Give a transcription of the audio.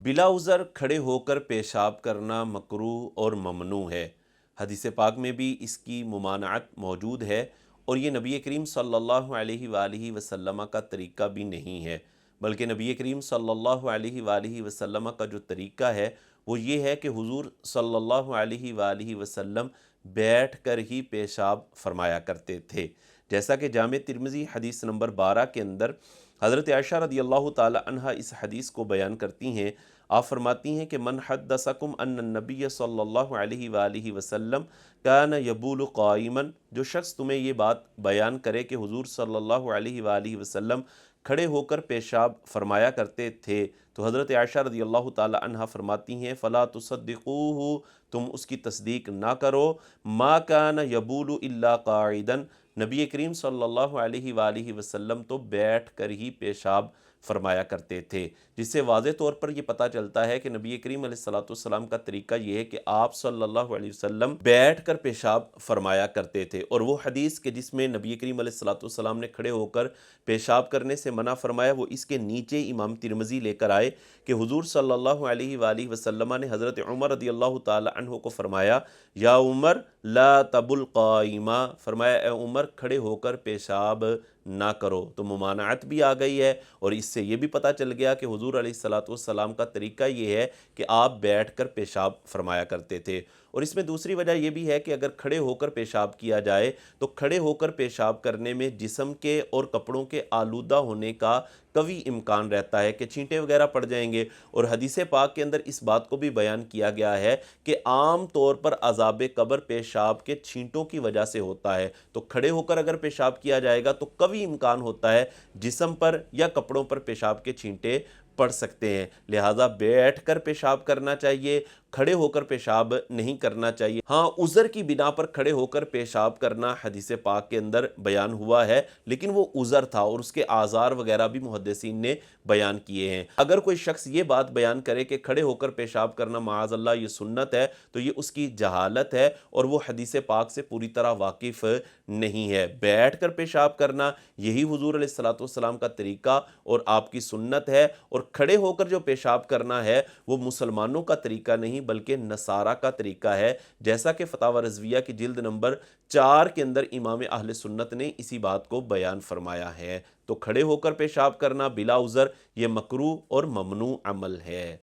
بلا عذر کھڑے ہو کر پیشاب کرنا مکروہ اور ممنوع ہے۔ حدیث پاک میں بھی اس کی ممانعت موجود ہے، اور یہ نبی کریم صلی اللہ علیہ وآلہ وسلم کا طریقہ بھی نہیں ہے، بلکہ نبی کریم صلی اللہ علیہ وآلہ وسلم کا جو طریقہ ہے وہ یہ ہے کہ حضور صلی اللہ علیہ وآلہ وسلم بیٹھ کر ہی پیشاب فرمایا کرتے تھے، جیسا کہ جامع ترمذی حدیث نمبر 12 کے اندر حضرت عائشہ رضی اللہ تعالی عنہ اس حدیث کو بیان کرتی ہیں۔ آپ فرماتی ہیں کہ من حدثکم ان النبی صلی اللہ علیہ وآلہ وسلم کان یبول قائما، جو شخص تمہیں یہ بات بیان کرے کہ حضور صلی اللہ علیہ وآلہ وسلم کھڑے ہو کر پیشاب فرمایا کرتے تھے، تو حضرت عائشہ رضی اللہ تعالی عنہ فرماتی ہیں فلا تصدقوہ، تم اس کی تصدیق نہ کرو، ما کان یبول الا قاعدا، نبی کریم صلی اللہ علیہ وآلہ وسلم تو بیٹھ کر ہی پیشاب فرمایا کرتے تھے، جس سے واضح طور پر یہ پتہ چلتا ہے کہ نبی کریم علیہ السلام کا طریقہ یہ ہے کہ آپ صلی اللہ علیہ وسلم بیٹھ کر پیشاب فرمایا کرتے تھے، اور وہ حدیث کہ جس میں نبی کریم علیہ السلام نے کھڑے ہو کر پیشاب کرنے سے منع فرمایا، وہ اس کے نیچے امام ترمذی لے کر آئے کہ حضور صلی اللہ علیہ وآلہ وسلم نے حضرت عمر رضی اللہ تعالی عنہ کو فرمایا یا عمر لا تبل قائما، فرمایا اے عمر کھڑے ہو کر پیشاب نہ کرو، تو ممانعت بھی آ گئی ہے، اور اس سے یہ بھی پتہ چل گیا کہ حضور علیہ السلام کا طریقہ یہ ہے کہ آپ بیٹھ کر پیشاب فرمایا کرتے تھے۔ اور اس میں دوسری وجہ یہ بھی ہے کہ اگر کھڑے ہو کر پیشاب کیا جائے تو کھڑے ہو کر پیشاب کرنے میں جسم کے اور کپڑوں کے آلودہ ہونے کا قوی امکان رہتا ہے کہ چھینٹے وغیرہ پڑ جائیں گے، اور حدیث پاک کے اندر اس بات کو بھی بیان کیا گیا ہے کہ عام طور پر عذاب قبر پیشاب کے چھینٹوں کی وجہ سے ہوتا ہے، تو کھڑے ہو کر اگر پیشاب کیا جائے گا تو قوی امکان ہوتا ہے جسم پر یا کپڑوں پر پیشاب کے چھینٹے پڑ سکتے ہیں، لہٰذا بیٹھ کر پیشاب کرنا چاہیے، کھڑے ہو کر پیشاب نہیں کرنا چاہیے۔ ہاں، عذر کی بنا پر کھڑے ہو کر پیشاب کرنا حدیث پاک کے اندر بیان ہوا ہے، لیکن وہ عذر تھا اور اس کے آثار وغیرہ بھی محدثین نے بیان کیے ہیں۔ اگر کوئی شخص یہ بات بیان کرے کہ کھڑے ہو کر پیشاب کرنا معاذ اللہ یہ سنت ہے، تو یہ اس کی جہالت ہے اور وہ حدیث پاک سے پوری طرح واقف نہیں ہے۔ بیٹھ کر پیشاب کرنا یہی حضور علیہ السلام کا طریقہ اور آپ کی سنت ہے، اور کھڑے ہو کر جو پیشاب کرنا ہے وہ مسلمانوں کا طریقہ نہیں بلکہ نصارہ کا طریقہ ہے، جیسا کہ فتاوی رضویہ کی جلد نمبر 4 کے اندر امام اہل سنت نے اسی بات کو بیان فرمایا ہے۔ تو کھڑے ہو کر پیشاب کرنا بلا عذر یہ مکروہ اور ممنوع عمل ہے۔